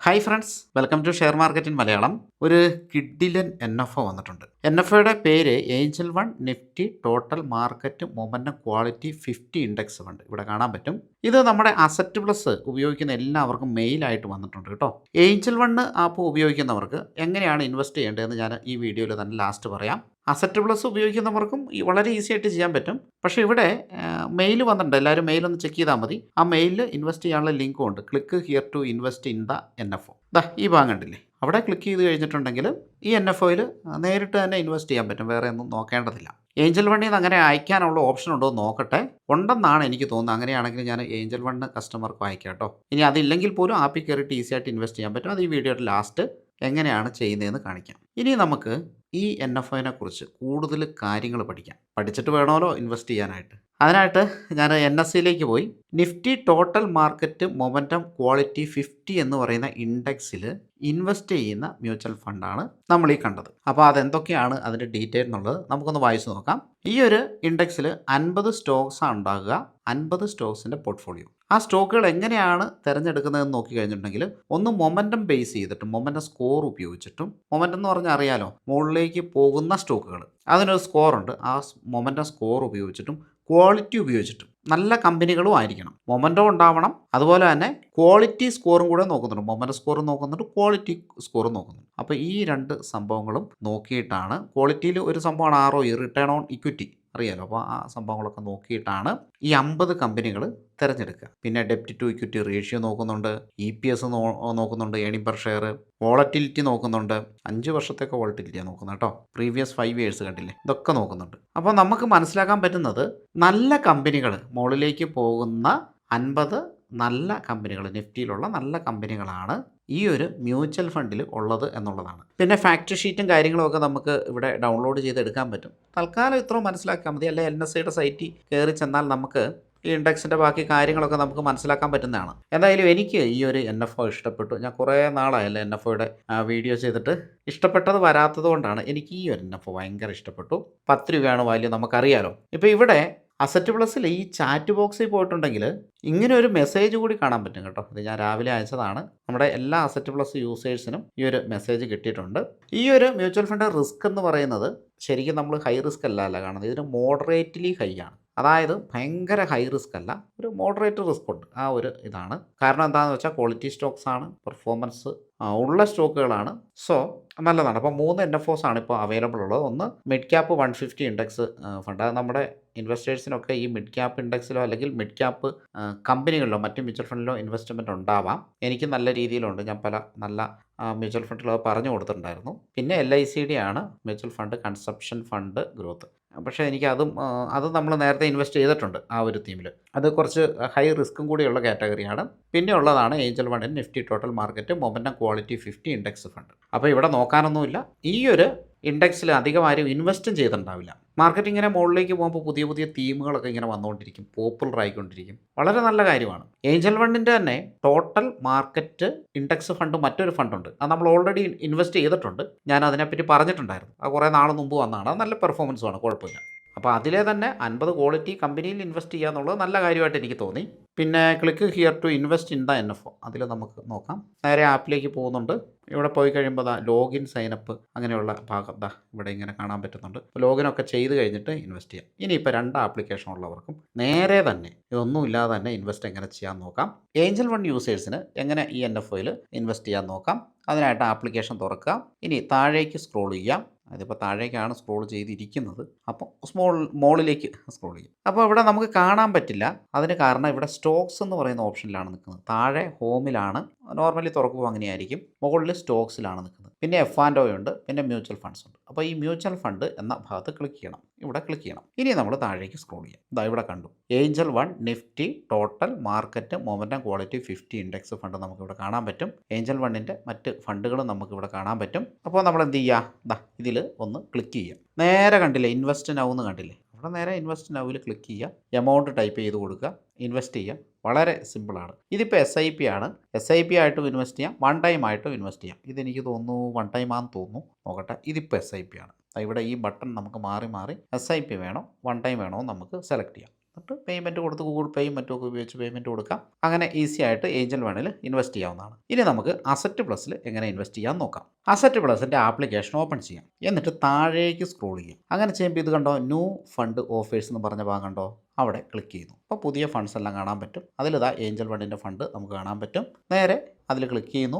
Hi friends, welcome to share market in Malayalam. ഒരു കിഡിലൻ NFO വന്നിട്ടുണ്ട്. NFOയുടെ പേര് Angel One Nifty total market momentum quality 50 index fund. ഇവിടെ കാണാൻ പറ്റും. ഇത് നമ്മുടെ അസറ്റ് പ്ലസ് ഉപയോഗിക്കുന്ന എല്ലാവർക്കും മെയിലായിട്ട് വന്നിട്ടുണ്ട് കേട്ടോ. ഏഞ്ചൽ വൺ ആപ്പ് ഉപയോഗിക്കുന്നവർക്ക് എങ്ങനെയാണ് ഇൻവെസ്റ്റ് ചെയ്യേണ്ടതെന്ന് ഞാൻ ഈ വീഡിയോയിൽ തന്നെ ലാസ്റ്റ് പറയാം. അസറ്റ് പ്ലസ് ഉപയോഗിക്കുന്നവർക്കും വളരെ ഈസി ആയിട്ട് ചെയ്യാൻ പറ്റും. പക്ഷേ ഇവിടെ മെയിൽ വന്നിട്ടുണ്ട്. എല്ലാവരും മെയിൽ ഒന്ന് ചെക്ക് ചെയ്താൽ മതി. ആ മെയിലിൽ ഇൻവെസ്റ്റ് ചെയ്യാനുള്ള ലിങ്കും ഉണ്ട്. Click here to invest in the NFO. ഈ ഭാഗം കണ്ടില്ലേ, അവിടെ ക്ലിക്ക് ചെയ്ത് കഴിഞ്ഞിട്ടുണ്ടെങ്കിൽ ഈ NFOയിൽ നേരിട്ട് തന്നെ ഇൻവെസ്റ്റ് ചെയ്യാൻ പറ്റും. വേറെ ഒന്നും നോക്കേണ്ടതില്ല. ഏഞ്ചൽ വണ്ണിൽ നിന്ന് അങ്ങനെ അയക്കാനുള്ള ഓപ്ഷൻ ഉണ്ടോ എന്ന് നോക്കട്ടെ. ഉണ്ടെന്നാണ് എനിക്ക് തോന്നുന്നത്. അങ്ങനെയാണെങ്കിൽ ഞാൻ ഏഞ്ചൽ വണ്ണ് കസ്റ്റമർക്ക് അയക്കാം കേട്ടോ. ഇനി അതില്ലെങ്കിൽ പോലും ആപ്പിൽ കയറിയിട്ട് ഈസി ആയിട്ട് ഇൻവെസ്റ്റ് ചെയ്യാൻ പറ്റും. അത് ഈ വീഡിയോയുടെ ലാസ്റ്റ് എങ്ങനെയാണ് ചെയ്യുന്നതെന്ന് കാണിക്കാം. ഇനി നമുക്ക് ഈ NFOനെ കുറിച്ച് കൂടുതൽ കാര്യങ്ങൾ പഠിക്കാം. പഠിച്ചിട്ട് വേണമല്ലോ ഇൻവെസ്റ്റ് ചെയ്യാനായിട്ട്. അതിനായിട്ട് ഞാൻ NSEയിലേക്ക് പോയി Nifty total market momentum quality 50 എന്ന് പറയുന്ന ഇൻഡെക്സിൽ ഇൻവെസ്റ്റ് ചെയ്യുന്ന മ്യൂച്വൽ ഫണ്ടാണ് നമ്മൾ ഈ കണ്ടത്. അപ്പോൾ അതെന്തൊക്കെയാണ് അതിൻ്റെ ഡീറ്റെയിൽ എന്നുള്ളത് നമുക്കൊന്ന് വായിച്ചു നോക്കാം. ഈ ഒരു ഇൻഡെക്സിൽ 50 സ്റ്റോക്സാണ് ഉണ്ടാകുക. 50 സ്റ്റോക്സിൻ്റെ പോർട്ട്ഫോളിയോ. ആ സ്റ്റോക്കുകൾ എങ്ങനെയാണ് തിരഞ്ഞെടുക്കുന്നതെന്ന് നോക്കി കഴിഞ്ഞിട്ടുണ്ടെങ്കിൽ ഒന്ന് മൊമെന്റം ബേസ് ചെയ്തിട്ടും മൊമെന്റം സ്കോർ ഉപയോഗിച്ചിട്ടും. മൊമെന്റം എന്ന് പറഞ്ഞാൽ അറിയാലോ, മുകളിലേക്ക് പോകുന്ന സ്റ്റോക്കുകൾ, അതിനൊരു സ്കോറുണ്ട്. ആ മൊമെന്റം സ്കോർ ഉപയോഗിച്ചിട്ടും ക്വാളിറ്റി ഉപയോഗിച്ചിട്ടും നല്ല കമ്പനികളും ആയിരിക്കണം. മൊമെന്റം ഉണ്ടാവണം, അതുപോലെ തന്നെ ക്വാളിറ്റി സ്കോറും കൂടെ നോക്കുന്നുണ്ട്. മൊമെന്റം സ്കോറും നോക്കുന്നുണ്ട്, ക്വാളിറ്റി സ്കോറും നോക്കുന്നുണ്ട്. അപ്പോൾ ഈ രണ്ട് സംഭവങ്ങളും നോക്കിയിട്ടാണ്. ക്വാളിറ്റിയിൽ ഒരു സംഭവമാണ് ROE, റിട്ടേൺ ഓൺ ഇക്വിറ്റി, അറിയാലോ. അപ്പോൾ ആ സംഭവങ്ങളൊക്കെ നോക്കിയിട്ടാണ് ഈ 50 കമ്പനികൾ തിരഞ്ഞെടുക്കുക. പിന്നെ ഡെപ്റ്റ് ടു ഇക്വിറ്റി റേഷ്യോ നോക്കുന്നുണ്ട്, EPS നോക്കുന്നുണ്ട്, ഏണിംഗ് പെർ ഷെയർ, വോളറ്റിലിറ്റി നോക്കുന്നുണ്ട്. 5 വർഷത്തേക്ക് വോളറ്റിലിറ്റിയാണ് നോക്കുന്നത് കേട്ടോ. പ്രീവിയസ് 5 ഇയേഴ്സ് കണ്ടില്ലേ, ഇതൊക്കെ നോക്കുന്നുണ്ട്. അപ്പോൾ നമുക്ക് മനസ്സിലാക്കാൻ പറ്റുന്നത് നല്ല കമ്പനികൾ, മുകളിലേക്ക് പോകുന്ന 50 നല്ല കമ്പനികൾ, നിഫ്റ്റിയിലുള്ള നല്ല കമ്പനികളാണ് ഈ ഒരു മ്യൂച്വൽ ഫണ്ടിൽ ഉള്ളത് എന്നുള്ളതാണ്. പിന്നെ ഫാക്ട് ഷീറ്റും കാര്യങ്ങളും ഒക്കെ നമുക്ക് ഇവിടെ ഡൗൺലോഡ് ചെയ്ത് എടുക്കാൻ പറ്റും. തൽക്കാലം ഇത്രയും മനസ്സിലാക്കാൻ മതി. അല്ലെ NSEയുടെ സൈറ്റിൽ കയറി ചെന്നാൽ നമുക്ക് ഈ ഇൻഡെക്സിൻ്റെ ബാക്കി കാര്യങ്ങളൊക്കെ നമുക്ക് മനസ്സിലാക്കാൻ പറ്റുന്നതാണ്. എന്തായാലും എനിക്ക് ഈ ഒരു NFO ഇഷ്ടപ്പെട്ടു. ഞാൻ കുറേ നാളായല്ലേ NFOയുടെ വീഡിയോ ചെയ്തിട്ട്. ഇഷ്ടപ്പെട്ടത് വരാത്തത് കൊണ്ടാണ്. എനിക്ക് ഈ ഒരു NFO ഭയങ്കര ഇഷ്ടപ്പെട്ടു. 10 രൂപയാണ് വാല്യൂ, നമുക്കറിയാലോ. ഇപ്പോൾ ഇവിടെ അസറ്റ് പ്ലസ്സിൽ ഈ ചാറ്റ് ബോക്സിൽ പോയിട്ടുണ്ടെങ്കിൽ ഇങ്ങനെ ഒരു മെസ്സേജ് കൂടി കാണാൻ പറ്റും കേട്ടോ. ഇത് ഞാൻ രാവിലെ അയച്ചതാണ്. നമ്മുടെ എല്ലാ അസറ്റ് പ്ലസ് യൂസേഴ്സിനും ഈ ഒരു മെസ്സേജ് കിട്ടിയിട്ടുണ്ട്. ഈ ഒരു മ്യൂച്വൽ ഫണ്ട് റിസ്ക് എന്ന് പറയുന്നത് ശരിക്കും നമ്മൾ ഹൈ റിസ്ക് അല്ല കാണുന്നത്. ഇതിന് മോഡറേറ്റ്ലി ഹൈ ആണ്. അതായത് ഭയങ്കര ഹൈ റിസ്ക് അല്ല, ഒരു മോഡറേറ്റ് റിസ്ക് ഉണ്ട്. ആ ഒരു ഇതാണ്. കാരണം എന്താണെന്ന് വെച്ചാൽ ക്വാളിറ്റി സ്റ്റോക്സ് ആണ്, പെർഫോമൻസ് ഉള്ള സ്റ്റോക്കുകളാണ്. സോ നല്ലതാണ്. അപ്പോൾ 3 NFOs ആണ് ഇപ്പോൾ അവൈലബിൾ ഉള്ളത്. ഒന്ന് മിഡ് ക്യാപ്പ് 150 ഇൻഡെക്സ് ഫണ്ട്. അത് നമ്മുടെ ഇൻവെസ്റ്റേഴ്സിനൊക്കെ ഈ മിഡ് ക്യാപ്പ് ഇൻഡെക്സിലോ അല്ലെങ്കിൽ മിഡ് ക്യാപ്പ് കമ്പനികളിലോ മറ്റ് മ്യൂച്വൽ ഫണ്ടിലോ ഇൻവെസ്റ്റ്മെൻറ്റ് ഉണ്ടാവാം. എനിക്ക് നല്ല രീതിയിലുണ്ട്. ഞാൻ പല നല്ല മ്യൂച്വൽ ഫണ്ടിലോ പറഞ്ഞു കൊടുത്തിട്ടുണ്ടായിരുന്നു. പിന്നെ LICD ആണ് mutual fund consumption fund growth. പക്ഷേ എനിക്ക് അത് നമ്മൾ നേരത്തെ ഇൻവെസ്റ്റ് ചെയ്തിട്ടുണ്ട് ആ ഒരു തീമിൽ. അത് കുറച്ച് ഹൈ റിസ്ക്കും കൂടിയുള്ള കാറ്റഗറിയാണ്. പിന്നെ ഉള്ളതാണ് ഏഞ്ചൽ വണ്ണിൻ Nifty total market momentum quality 50 index fund. അപ്പോൾ ഇവിടെ നോക്കാനൊന്നുമില്ല. ഈ ഒരു ഇൻഡെക്സിൽ അധികം ആരും ഇൻവെസ്റ്റും ചെയ്തിട്ടുണ്ടാവില്ല. മാർക്കറ്റ് ഇങ്ങനെ മുകളിലേക്ക് പോകുമ്പോൾ പുതിയ പുതിയ തീമുകളൊക്കെ ഇങ്ങനെ വന്നുകൊണ്ടിരിക്കും, പോപ്പുലർ ആയിക്കൊണ്ടിരിക്കും. വളരെ നല്ല കാര്യമാണ്. ഏഞ്ചൽ വണ്ണിൻ്റെ തന്നെ ടോട്ടൽ മാർക്കറ്റ് ഇൻഡെക്സ് ഫണ്ട് മറ്റൊരു ഫണ്ടുണ്ട്. അത് നമ്മൾ ഓൾറെഡി ഇൻവെസ്റ്റ് ചെയ്തിട്ടുണ്ട്. ഞാൻ അതിനെപ്പറ്റി പറഞ്ഞിട്ടുണ്ടായിരുന്നു. അത് കുറേ നാൾ മുമ്പ് വന്നതാണ്. അത് നല്ല പെർഫോമൻസുമാണ്, കുഴപ്പമില്ല. അപ്പോൾ അതിലെ തന്നെ 50 ക്വാളിറ്റി കമ്പനിയിൽ ഇൻവെസ്റ്റ് ചെയ്യുക എന്നുള്ളത് നല്ല കാര്യമായിട്ട് എനിക്ക് തോന്നി. പിന്നെ click here to invest in the NFO, അതിൽ നമുക്ക് നോക്കാം. നേരെ ആപ്പിലേക്ക് പോകുന്നുണ്ട്. ഇവിടെ പോയി കഴിയുമ്പോൾ ലോഗിൻ സൈനപ്പ് അങ്ങനെയുള്ള ഭാഗം ഇവിടെ ഇങ്ങനെ കാണാൻ പറ്റുന്നുണ്ട്. ലോഗിനൊക്കെ ചെയ്ത് കഴിഞ്ഞിട്ട് ഇൻവെസ്റ്റ് ചെയ്യാം. ഇനിയിപ്പോൾ 2 ആപ്ലിക്കേഷൻ ഉള്ളവർക്കും നേരെ തന്നെ ഇതൊന്നുമില്ലാതെ തന്നെ ഇൻവെസ്റ്റ് എങ്ങനെ ചെയ്യാൻ നോക്കാം. ഏഞ്ചൽ വൺ യൂസേഴ്സിന് എങ്ങനെ ഈ NFOയിൽ ഇൻവെസ്റ്റ് ചെയ്യാൻ നോക്കാം. അതിനായിട്ട് ആപ്ലിക്കേഷൻ തുറക്കുക. ഇനി താഴേക്ക് സ്ക്രോൾ ചെയ്യാം. അതിപ്പോൾ താഴേക്കാണ് സ്ക്രോൾ ചെയ്തിരിക്കുന്നത്. അപ്പോൾ മോളിലേക്ക് സ്ക്രോൾ ചെയ്യും. അപ്പോൾ ഇവിടെ നമുക്ക് കാണാൻ പറ്റില്ല. അതിന് കാരണം ഇവിടെ സ്റ്റോക്സ് എന്ന് പറയുന്ന ഓപ്ഷനിലാണ് നിൽക്കുന്നത്. താഴെ ഹോമിലാണ്, നോർമലി തുറക്കുമ്പോൾ അങ്ങനെയായിരിക്കും. മുകളിൽ സ്റ്റോക്സിലാണ് നിൽക്കുന്നത്. പിന്നെ F&O ഉണ്ട്, പിന്നെ മ്യൂച്വൽ ഫണ്ട്സ് ഉണ്ട്. അപ്പോൾ ഈ മ്യൂച്വൽ ഫണ്ട് എന്ന ഭാഗത്ത് ക്ലിക്ക് ചെയ്യണം. ഇവിടെ ക്ലിക്ക് ചെയ്യണം. ഇനി നമ്മൾ താഴേക്ക് സ്ക്രോൾ ചെയ്യാം. ഇവിടെ കണ്ടു Angel One Nifty total market momentum quality 50 index fund നമുക്കിവിടെ കാണാൻ പറ്റും. ഏഞ്ചൽ വണ്ണിൻ്റെ മറ്റ് ഫണ്ടുകളും നമുക്കിവിടെ കാണാൻ പറ്റും. അപ്പോൾ നമ്മൾ എന്ത് ചെയ്യുക, ഇതിൽ ഒന്ന് ക്ലിക്ക് ചെയ്യുക. നേരെ കണ്ടില്ലേ ഇൻവെസ്റ്റ് നൗ എന്ന് കണ്ടില്ലേ, അവിടെ നേരെ ഇൻവെസ്റ്റ് നൗവിൽ ക്ലിക്ക് ചെയ്യുക. എമൗണ്ട് ടൈപ്പ് ചെയ്ത് കൊടുക്കുക, ഇൻവെസ്റ്റ് ചെയ്യുക. വളരെ സിമ്പിളാണ്. ഇതിപ്പോൾ SIP ആണ്. SIP ആയിട്ടും ഇൻവെസ്റ്റ് ചെയ്യാം, വൺ ടൈം ആയിട്ടും ഇൻവെസ്റ്റ് ചെയ്യാം. ഇതെനിക്ക് തോന്നുന്നു വൺ ടൈം ആണെന്ന് തോന്നുന്നു. നോക്കട്ടെ. ഇതിപ്പോൾ SIP ആണ്. ഇവിടെ ഈ ബട്ടൺ നമുക്ക് മാറി SIP വേണോ വൺ ടൈം വേണോ നമുക്ക് സെലക്ട് ചെയ്യാം. എന്നിട്ട് പേയ്മെൻറ്റ് കൊടുത്ത് ഗൂഗിൾ പേയും മറ്റുമൊക്കെ ഉപയോഗിച്ച് പേയ്മെൻറ്റ് കൊടുക്കാം. അങ്ങനെ ഈസി ആയിട്ട് ഏഞ്ചൽ വണ്ണിൽ ഇൻവെസ്റ്റ് ചെയ്യാവുന്നതാണ്. ഇനി നമുക്ക് അസറ്റ് പ്ലസിൽ എങ്ങനെ ഇൻവെസ്റ്റ് ചെയ്യാൻ നോക്കാം. അസറ്റ് പ്ലസിൻ്റെ ആപ്ലിക്കേഷൻ ഓപ്പൺ ചെയ്യാം. എന്നിട്ട് താഴേക്ക് സ്ക്രോൾ ചെയ്യാം. അങ്ങനെ ചെയ്യുമ്പോൾ ഇത് കണ്ടോ, ന്യൂ ഫണ്ട് ഓഫേഴ്സ് എന്ന് പറഞ്ഞ ഭാഗം കണ്ടോ, അവിടെ ക്ലിക്ക് ചെയ്യുന്നു. അപ്പോൾ പുതിയ ഫണ്ട്സ് എല്ലാം കാണാൻ പറ്റും. അതിലിതാ ഏഞ്ചൽ വണ്ണിൻ്റെ ഫണ്ട് നമുക്ക് കാണാൻ പറ്റും. നേരെ അതിൽ ക്ലിക്ക് ചെയ്യുന്നു.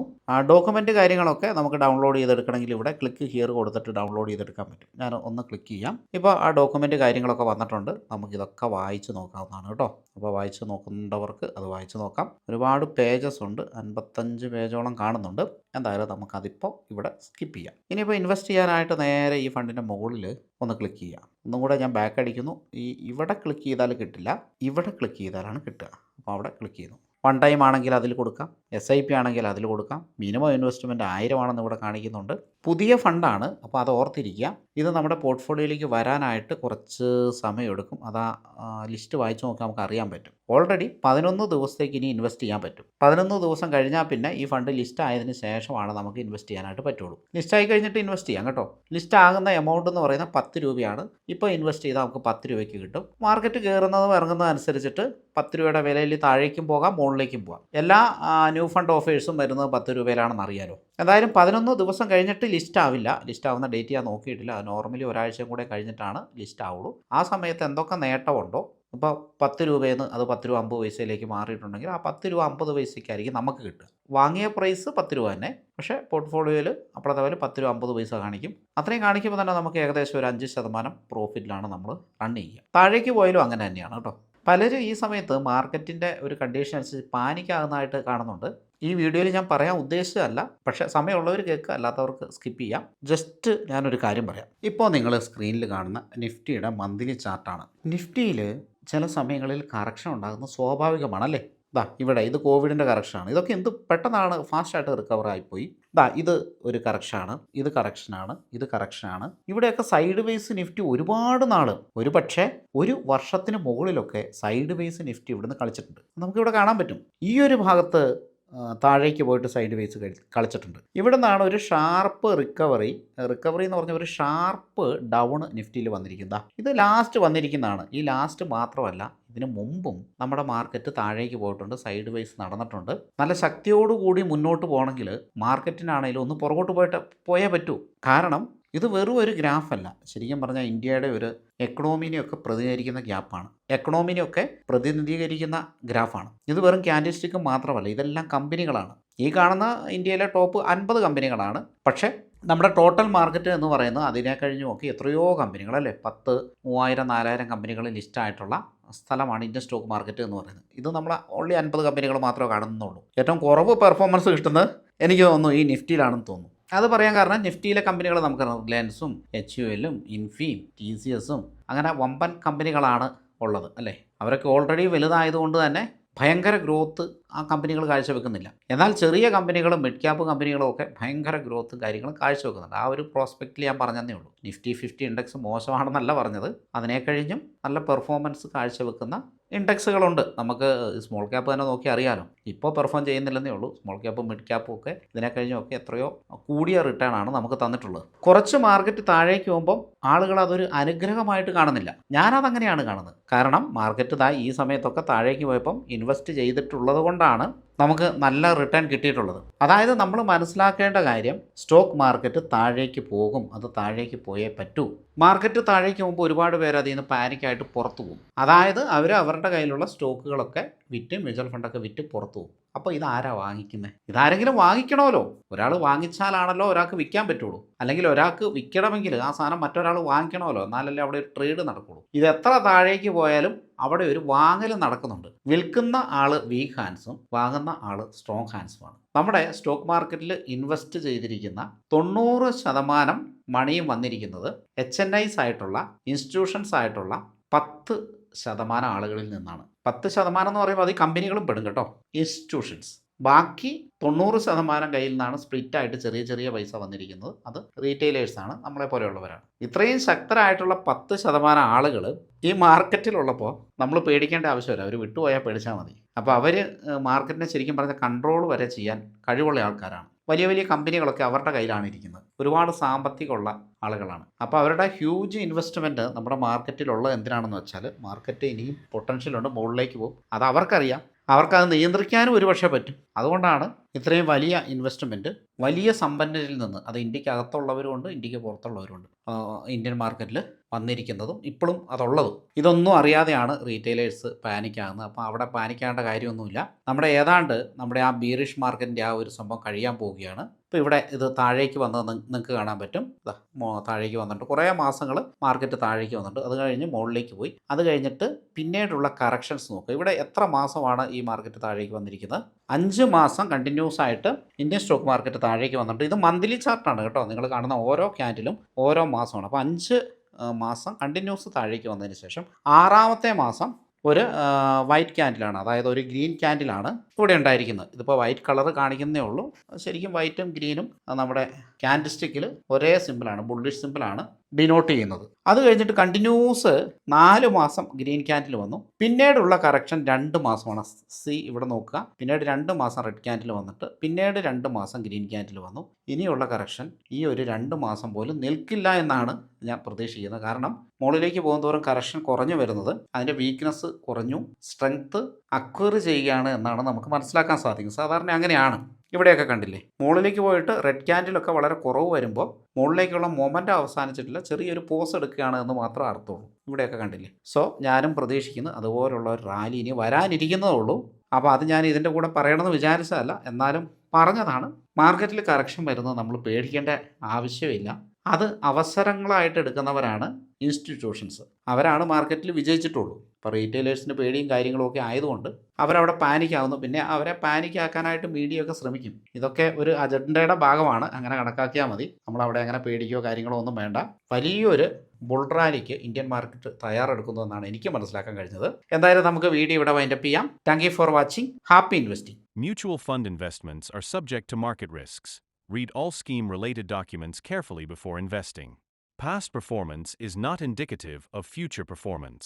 ഡോക്യുമെൻറ്റ് കാര്യങ്ങളൊക്കെ നമുക്ക് ഡൗൺലോഡ് ചെയ്തെടുക്കണമെങ്കിൽ ഇവിടെ ക്ലിക്ക് ഹിയർ കൊടുത്തിട്ട് ഡൗൺലോഡ് ചെയ്തെടുക്കാൻ പറ്റും. ഞാൻ ഒന്ന് ക്ലിക്ക് ചെയ്യാം. ഇപ്പോൾ ആ ഡോക്യുമെൻറ്റ് കാര്യങ്ങളൊക്കെ വന്നിട്ടുണ്ട്. നമുക്കിതൊക്കെ വായിച്ച് നോക്കാവുന്നതാണ് കേട്ടോ. അപ്പോൾ വായിച്ച് നോക്കുന്നവർക്ക് അത് വായിച്ച് നോക്കാം. ഒരുപാട് പേജസ് ഉണ്ട്, 55 പേജോളം കാണുന്നുണ്ട്. എന്തായാലും നമുക്കതിപ്പോൾ ഇവിടെ സ്കിപ്പ് ചെയ്യാം. ഇനിയിപ്പോൾ ഇൻവെസ്റ്റ് ചെയ്യാനായിട്ട് നേരെ ഈ ഫണ്ടിൻ്റെ മുകളിൽ ഒന്ന് ക്ലിക്ക് ചെയ്യാം. ഒന്നും കൂടെ ഞാൻ ബാക്ക് അടിക്കുന്നു. ഇവിടെ ക്ലിക്ക് ചെയ്താൽ കിട്ടില്ല, ഇവിടെ ക്ലിക്ക് ചെയ്താലാണ് കിട്ടുക. അപ്പോൾ അവിടെ ക്ലിക്ക് ചെയ്യുന്നു. വൺ ടൈം ആണെങ്കിൽ അതിൽ കൊടുക്കാം, SIP ആണെങ്കിൽ അതിൽ കൊടുക്കാം. മിനിമം ഇൻവെസ്റ്റ്മെൻറ്റ് 1000 ആണെന്ന് ഇവിടെ കാണിക്കുന്നുണ്ട്. പുതിയ ഫണ്ടാണ്, അപ്പോൾ അത് ഓർത്തിരിക്കുക. ഇത് നമ്മുടെ പോർട്ട്ഫോളിയോയിലേക്ക് വരാനായിട്ട് കുറച്ച് സമയമെടുക്കും. അതാ ലിസ്റ്റ് വായിച്ച് നോക്കാൻ നമുക്ക് അറിയാൻ പറ്റും. ഓൾറെഡി 11 ദിവസത്തേക്ക് ഇനി ഇൻവെസ്റ്റ് ചെയ്യാൻ പറ്റും. 11 ദിവസം കഴിഞ്ഞാൽ പിന്നെ ഈ ഫണ്ട് ലിസ്റ്റ് ആയതിനു ശേഷമാണ് നമുക്ക് ഇൻവെസ്റ്റ് ചെയ്യാനായിട്ട് പറ്റുള്ളൂ. ലിസ്റ്റ് ആയി കഴിഞ്ഞിട്ട് ഇൻവെസ്റ്റ് ചെയ്യാം കേട്ടോ. ലിസ്റ്റ് ആകുന്ന എമൗണ്ട് എന്ന് പറയുന്നത് 10 രൂപയാണ്. ഇപ്പോൾ ഇൻവെസ്റ്റ് ചെയ്താൽ നമുക്ക് 10 രൂപയ്ക്ക് കിട്ടും. മാർക്കറ്റ് കയറുന്നതും ഇറങ്ങുന്നതും അനുസരിച്ചിട്ട് 10 രൂപയുടെ വിലയിൽ താഴേക്കും പോകാം, മുകളിലേക്കും പോകാം. എല്ലാ ന്യൂ ഫണ്ട് ഓഫേഴ്സും വരുന്നത് 10 രൂപയിലാണെന്ന് അറിയാലോ. എന്തായാലും 11 ദിവസം കഴിഞ്ഞിട്ട് ലിസ്റ്റ് ആവില്ല. ലിസ്റ്റ് ആവുന്ന ഡേറ്റ് ഞാൻ നോക്കിയിട്ടില്ല. നോർമലി ഒരാഴ്ചയും കൂടെ കഴിഞ്ഞിട്ടാണ് ലിസ്റ്റ് ആവുള്ളൂ. ആ സമയത്ത് എന്തൊക്കെ നേട്ടമുണ്ടോ, ഇപ്പോൾ 10 രൂപയിൽ നിന്ന് അത് 10 രൂപ 50 പൈസയിലേക്ക് മാറിയിട്ടുണ്ടെങ്കിൽ ആ 10 രൂപ 50 പൈസയ്ക്കായിരിക്കും നമുക്ക് കിട്ടുക. വാങ്ങിയ പ്രൈസ് 10 രൂപ തന്നെ, പക്ഷേ പോർട്ട്ഫോളിയോയിൽ അപ്പോഴത്തെ പോലെ 10 രൂപ 50 പൈസ കാണിക്കും. അത്രയും കാണിക്കുമ്പോൾ തന്നെ നമുക്ക് ഏകദേശം ഒരു 5% പ്രോഫിറ്റിലാണ് നമ്മൾ റൺ ചെയ്യുക. താഴേക്ക് പോയാലും അങ്ങനെ തന്നെയാണ് കേട്ടോ. പലരും ഈ സമയത്ത് മാർക്കറ്റിൻ്റെ ഒരു കണ്ടീഷൻ അനുസരിച്ച് പാനിക്കാകുന്നതായിട്ട് കാണുന്നുണ്ട്. ഈ വീഡിയോയിൽ ഞാൻ പറയാൻ ഉദ്ദേശിച്ചതല്ല, പക്ഷേ സമയമുള്ളവർ കേൾക്കുക, അല്ലാത്തവർക്ക് സ്കിപ്പ് ചെയ്യാം. ജസ്റ്റ് ഞാനൊരു കാര്യം പറയാം. ഇപ്പോൾ നിങ്ങൾ സ്ക്രീനിൽ കാണുന്ന നിഫ്റ്റിയുടെ മന്ത്ലി ചാർട്ടാണ്. നിഫ്റ്റിയിൽ ചില സമയങ്ങളിൽ കറക്ഷൻ ഉണ്ടാകുന്നത് സ്വാഭാവികമാണല്ലേ. ഇവിടെ ഇത് കോവിഡിൻ്റെ കറക്ഷനാണ്. ഇതൊക്കെ എന്ത് പെട്ടെന്നാണ് ഫാസ്റ്റായിട്ട് റിക്കവർ ആയിപ്പോയി. ഇത് ഒരു കറക്ഷനാണ്, ഇത് കറക്ഷനാണ്, ഇത് കറക്ഷനാണ്. ഇവിടെയൊക്കെ സൈഡ് വേസ് നിഫ്റ്റി ഒരുപാട് നാൾ, ഒരു പക്ഷേ ഒരു വർഷത്തിന് മുകളിലൊക്കെ സൈഡ് വേസ് നിഫ്റ്റി ഇവിടുന്ന് കളിച്ചിട്ടുണ്ട്. നമുക്കിവിടെ കാണാൻ പറ്റും. ഈ ഒരു ഭാഗത്ത് താഴേക്ക് പോയിട്ട് സൈഡ് വേസ് കളിച്ചിട്ടുണ്ട്. ഇവിടെ നിന്നാണ് ഒരു ഷാർപ്പ് റിക്കവറി എന്ന് പറഞ്ഞ ഒരു ഷാർപ്പ് ഡൗൺ നിഫ്റ്റിയിൽ വന്നിരിക്കുന്നത്. ഇത് ലാസ്റ്റ് വന്നിരിക്കുന്നതാണ്. ഈ ലാസ്റ്റ് മാത്രമല്ല, ഇതിന് മുമ്പും നമ്മുടെ മാർക്കറ്റ് താഴേക്ക് പോയിട്ടുണ്ട്, സൈഡ് വൈസ് നടന്നിട്ടുണ്ട്. നല്ല ശക്തിയോടുകൂടി മുന്നോട്ട് പോകണമെങ്കിൽ മാർക്കറ്റിനാണെങ്കിലും ഒന്ന് പുറകോട്ട് പോയേ പറ്റൂ. കാരണം ഇത് വെറും ഒരു ഗ്രാഫല്ല. ശരിക്കും പറഞ്ഞാൽ ഇന്ത്യയുടെ ഒരു എക്കണോമിനെയൊക്കെ പ്രതിനിധീകരിക്കുന്ന ഗ്രാഫാണ്. ഇത് വെറും ക്യാൻഡിൽസ്റ്റിക്ക് മാത്രമല്ല, ഇതെല്ലാം കമ്പനികളാണ്. ഈ കാണുന്ന ഇന്ത്യയിലെ ടോപ്പ് 50 കമ്പനികളാണ്. പക്ഷേ നമ്മുടെ ടോട്ടൽ മാർക്കറ്റ് എന്ന് പറയുന്നത് അതിനെ കഴിഞ്ഞ് നോക്കി എത്രയോ കമ്പനികളല്ലേ, 10, 3000, 4000 കമ്പനികൾ ലിസ്റ്റായിട്ടുള്ള സ്ഥലമാണ് ഇന്ത്യൻ സ്റ്റോക്ക് മാർക്കറ്റ് എന്ന് പറയുന്നത്. ഇത് നമ്മൾ ഓൺലി 50 കമ്പനികൾ മാത്രമേ കാണുന്നുള്ളൂ. ഏറ്റവും കുറവ് പെർഫോമൻസ് കിട്ടുന്നത് എനിക്ക് തോന്നുന്നു ഈ നിഫ്റ്റിയിലാണെന്ന് തോന്നുന്നു. അത് പറയാൻ കാരണം നിഫ്റ്റിയിലെ കമ്പനികൾ നമുക്ക് റിലയൻസും HUL-ഉം ഇൻഫിയും TCS-ഉം അങ്ങനെ വമ്പൻ കമ്പനികളാണ് ഉള്ളത് അല്ലേ. അവരൊക്കെ ഓൾറെഡി വലുതായതുകൊണ്ട് തന്നെ ഭയങ്കര ഗ്രോത്ത് ആ കമ്പനികൾ കാഴ്ചവെക്കുന്നില്ല. എന്നാൽ ചെറിയ കമ്പനികളും മിഡ് ക്യാപ്പ് കമ്പനികളും ഒക്കെ ഭയങ്കര ഗ്രോത്തും കാര്യങ്ങളും കാഴ്ചവെക്കുന്നുണ്ട്. ആ ഒരു പ്രോസ്പെക്റ്റിൽ ഞാൻ പറഞ്ഞതേ ഉള്ളൂ. നിഫ്റ്റി 50 ഇൻഡെക്സ് മോശമാണെന്നല്ല പറഞ്ഞത്. അതിനെ കഴിഞ്ഞും നല്ല പെർഫോമൻസ് കാഴ്ചവെക്കുന്ന ഇൻഡെക്സുകളുണ്ട്. നമുക്ക് സ്മോൾ ക്യാപ്പ് തന്നെ നോക്കി അറിയാലോ. ഇപ്പോൾ പെർഫോം ചെയ്യുന്നില്ലെന്നേ ഉള്ളൂ. സ്മോൾ ക്യാപ്പും മിഡ് ക്യാപ്പും ഒക്കെ ഇതിനെ കഴിഞ്ഞൊക്കെ എത്രയോ കൂടിയ റിട്ടേൺ ആണ് നമുക്ക് തന്നിട്ടുള്ളത്. കുറച്ച് മാർക്കറ്റ് താഴേക്ക് പോകുമ്പം ആളുകൾ അതൊരു അനുഗ്രഹമായിട്ട് കാണുന്നില്ല. ഞാനതങ്ങനെയാണ് കാണുന്നത്. കാരണം മാർക്കറ്റ് ഈ സമയത്തൊക്കെ താഴേക്ക് പോയപ്പം ഇൻവെസ്റ്റ് ചെയ്തിട്ടുള്ളത് കൊണ്ടാണ് നമുക്ക് നല്ല റിട്ടേൺ കിട്ടിയിട്ടുള്ളത്. അതായത് നമ്മൾ മനസ്സിലാക്കേണ്ട കാര്യം, സ്റ്റോക്ക് മാർക്കറ്റ് താഴേക്ക് പോകും, അത് താഴേക്ക് പോയേ പറ്റൂ. മാർക്കറ്റ് താഴേക്ക് പോകുമ്പോൾ ഒരുപാട് പേര് അതിൽ നിന്ന് പാനിക്കായിട്ട് പുറത്തു പോകും. അതായത് അവർ അവരുടെ കയ്യിലുള്ള സ്റ്റോക്കുകളൊക്കെ വിറ്റ്, മ്യൂച്വൽ ഫണ്ടൊക്കെ വിറ്റ് പുറത്തു പോകും. അപ്പോൾ ഇതാരാ വാങ്ങിക്കുന്നത്? ഇതാരെങ്കിലും വാങ്ങിക്കണമല്ലോ. ഒരാൾ വാങ്ങിച്ചാലാണല്ലോ ഒരാൾക്ക് വിൽക്കാൻ പറ്റുള്ളൂ. അല്ലെങ്കിൽ ഒരാൾക്ക് വിൽക്കണമെങ്കിൽ ആ സാധനം മറ്റൊരാൾ വാങ്ങിക്കണമല്ലോ, എന്നാലല്ലേ അവിടെ ഒരു ട്രേഡ് നടക്കുള്ളൂ. ഇത് എത്ര താഴേക്ക് പോയാലും അവിടെ ഒരു വാങ്ങൽ നടക്കുന്നുണ്ട്. വിൽക്കുന്ന ആൾ വീക്ക് ഹാൻഡ്സും വാങ്ങുന്ന ആൾ സ്ട്രോങ് ഹാൻഡ്സുമാണ്. നമ്മുടെ സ്റ്റോക്ക് മാർക്കറ്റിൽ ഇൻവെസ്റ്റ് ചെയ്തിരിക്കുന്ന 90% മണിയും വന്നിരിക്കുന്നത് HNIs ആയിട്ടുള്ള ഇൻസ്റ്റിറ്റ്യൂഷൻസ് ആയിട്ടുള്ള 10% ആളുകളിൽ നിന്നാണ്. 10% എന്ന് പറയുമ്പോൾ അത് കമ്പനികളും പെടും കേട്ടോ. ഇൻസ്റ്റിറ്റ്യൂഷൻസ് ബാക്കി 90% കയ്യിൽ നിന്നാണ് സ്പ്ലിറ്റായിട്ട് ചെറിയ ചെറിയ പൈസ വന്നിരിക്കുന്നത്. അത് റീറ്റെയിലേഴ്സാണ്, നമ്മളെ പോലെയുള്ളവരാണ്. ഇത്രയും ശക്തരായിട്ടുള്ള 10% ആളുകൾ ഈ മാർക്കറ്റിലുള്ളപ്പോൾ നമ്മൾ പേടിക്കേണ്ട ആവശ്യമില്ല. അവർ വിട്ടുപോയാൽ പേടിച്ചാൽ മതി. അപ്പോൾ അവർ മാർക്കറ്റിനെ ശരിക്കും പറഞ്ഞാൽ കൺട്രോൾ വരെ ചെയ്യാൻ കഴിവുള്ള ആൾക്കാരാണ്. വലിയ വലിയ കമ്പനികളൊക്കെ അവരുടെ കയ്യിലാണ് ഇരിക്കുന്നത്. ഒരുപാട് സാമ്പത്തികമുള്ള ആളുകളാണ്. അപ്പോൾ അവരുടെ ഹ്യൂജ് ഇൻവെസ്റ്റ്മെൻറ്റ് നമ്മുടെ മാർക്കറ്റിലുള്ളത് എന്തിനാണെന്ന് വെച്ചാൽ, മാർക്കറ്റ് ഇനിയും പൊട്ടൻഷ്യലുണ്ട്, മുകളിലേക്ക് പോകും. അത് അവർക്കറിയാം. അവർക്കത് നിയന്ത്രിക്കാനും ഒരുപക്ഷെ പറ്റും. അതുകൊണ്ടാണ് ഇത്രയും വലിയ ഇൻവെസ്റ്റ്മെൻറ്റ് വലിയ സമ്പന്നരിൽ നിന്ന്, അത് ഇന്ത്യക്ക് അകത്തുള്ളവരുമുണ്ട്, ഇന്ത്യക്ക് പുറത്തുള്ളവരുമുണ്ട്, ഇന്ത്യൻ മാർക്കറ്റിൽ വന്നിരിക്കുന്നതും ഇപ്പോഴും അതുള്ളതും. ഇതൊന്നും അറിയാതെയാണ് റീറ്റെയിലേഴ്സ് പാനിക്കാകുന്നത്. അപ്പോൾ അവിടെ പാനിക്കേണ്ട കാര്യമൊന്നുമില്ല. നമ്മുടെ ആ ബീറിഷ് മാർക്കറ്റിൻ്റെ ആ ഒരു സംഭവം കഴിയാൻ പോവുകയാണ്. ഇപ്പോൾ ഇവിടെ ഇത് താഴേക്ക് വന്നത് നിങ്ങൾക്ക് കാണാൻ പറ്റും. താഴേക്ക് വന്നിട്ട് കുറേ മാസങ്ങൾ മാർക്കറ്റ് താഴേക്ക് വന്നിട്ട് അത് കഴിഞ്ഞ് മുകളിലേക്ക് പോയി. അത് കഴിഞ്ഞിട്ട് പിന്നീടുള്ള കറക്ഷൻസ് നോക്കുക. ഇവിടെ എത്ര മാസമാണ് ഈ മാർക്കറ്റ് താഴേക്ക് വന്നിരിക്കുന്നത്? 5 മാസം കണ്ടിന്യൂസ് ആയിട്ട് ഇന്ത്യൻ സ്റ്റോക്ക് മാർക്കറ്റ് താഴേക്ക് വന്നിട്ട്, ഇത് മന്ത്ലി ചാർട്ടാണ് കേട്ടോ, നിങ്ങൾ കാണുന്ന ഓരോ ക്യാൻഡിലും ഓരോ മാസമാണ്. അപ്പോൾ 5 മാസം കണ്ടിന്യൂസ് താഴേക്ക് വന്നതിന് ശേഷം 6ാമത്തെ മാസം ഒരു വൈറ്റ് ക്യാൻഡിലാണ്, അതായത് ഒരു ഗ്രീൻ ക്യാൻഡിലാണ് ഇവിടെ ഉണ്ടായിരിക്കുന്നത്. ഇതിപ്പോൾ വൈറ്റ് കളർ കാണിക്കുന്നേ ഉള്ളൂ. ശരിക്കും വൈറ്റും ഗ്രീനും നമ്മുടെ ക്യാൻഡിസ്റ്റിക്കിൽ ഒരേ സിമ്പിളാണ്, ബുള്ളിഷ് സിമ്പിളാണ് ഡിനോട്ട് ചെയ്യുന്നത്. അത് കഴിഞ്ഞിട്ട് കണ്ടിന്യൂസ് 4 മാസം ഗ്രീൻ ക്യാൻഡിൽ വന്നു. പിന്നീടുള്ള കറക്ഷൻ 2 മാസമാണ്. ഇവിടെ നോക്കുക. പിന്നീട് 2 മാസം റെഡ് ക്യാൻഡിൽ വന്നിട്ട് പിന്നീട് 2 മാസം ഗ്രീൻ ക്യാൻഡിൽ വന്നു. ഇനിയുള്ള കറക്ഷൻ ഈ ഒരു 2 മാസം പോലും നിൽക്കില്ല എന്നാണ് ഞാൻ പ്രതീക്ഷിക്കുന്നത്. കാരണം മുകളിലേക്ക് പോകുന്തോറും കറക്ഷൻ കുറഞ്ഞു വരുന്നത്, അതിൻ്റെ വീക്ക്നെസ് കുറഞ്ഞു, സ്ട്രെങ്ത്ത് അക്വയർ ചെയ്യുകയാണ് എന്നാണ് നമുക്ക് മനസ്സിലാക്കാൻ സാധിക്കും. സാധാരണ അങ്ങനെയാണ്. ഇവിടെയൊക്കെ കണ്ടില്ലേ, മുകളിലേക്ക് പോയിട്ട് റെഡ് ക്യാൻഡിലൊക്കെ വളരെ കുറവ് വരുമ്പോൾ മുകളിലേക്കുള്ള മൊമെൻ്റ് അവസാനിച്ചിട്ടില്ല, ചെറിയൊരു പോസ് എടുക്കുകയാണ് എന്ന് മാത്രമേ അർത്ഥമുള്ളൂ. ഇവിടെയൊക്കെ കണ്ടില്ലേ. സോ ഞാനും പ്രതീക്ഷിക്കുന്നു അതുപോലുള്ള ഒരു റാലി ഇനി വരാനിരിക്കുന്നതേ ഉള്ളൂ. അപ്പോൾ അത് ഞാൻ ഇതിൻ്റെ കൂടെ പറയണമെന്ന് വിചാരിച്ചതല്ല, എന്നാലും പറഞ്ഞതാണ്. മാർക്കറ്റിൽ കറക്ഷൻ വരുന്നത് നമ്മൾ പേടിക്കേണ്ട ആവശ്യമില്ല. അത് അവസരങ്ങളായിട്ട് എടുക്കുന്നവരാണ് ഇൻസ്റ്റിറ്റ്യൂഷൻസ്. അവരാണ് മാർക്കറ്റിൽ വിജയിച്ചിട്ടുള്ളൂ. ഇപ്പോൾ റീറ്റെയിലേഴ്സിന് പേടിയും കാര്യങ്ങളും ഒക്കെ ആയതുകൊണ്ട് അവരവിടെ പാനിക്കാവുന്നു. പിന്നെ അവരെ പാനിക്കാക്കാനായിട്ട് മീഡിയ ഒക്കെ ശ്രമിക്കും. ഇതൊക്കെ ഒരു അജണ്ടയുടെ ഭാഗമാണ്, അങ്ങനെ കണക്കാക്കിയാൽ മതി. നമ്മളവിടെ അങ്ങനെ പേടിക്കോ കാര്യങ്ങളോ ഒന്നും വേണ്ട. വലിയൊരു ബുൾ റാലിക്ക് ഇന്ത്യൻ മാർക്കറ്റ് തയ്യാറെടുക്കുന്നു എന്നാണ് എനിക്ക് മനസ്സിലാക്കാൻ കഴിഞ്ഞത്. എന്തായാലും നമുക്ക് വീഡിയോ ഇവിടെ വൈൻഡപ്പ് ചെയ്യാം. Thank you for watching. Happy investing. Mutual fund investments are subject to market risks. Read all scheme-related documents carefully before investing. Past performance is not indicative of future performance.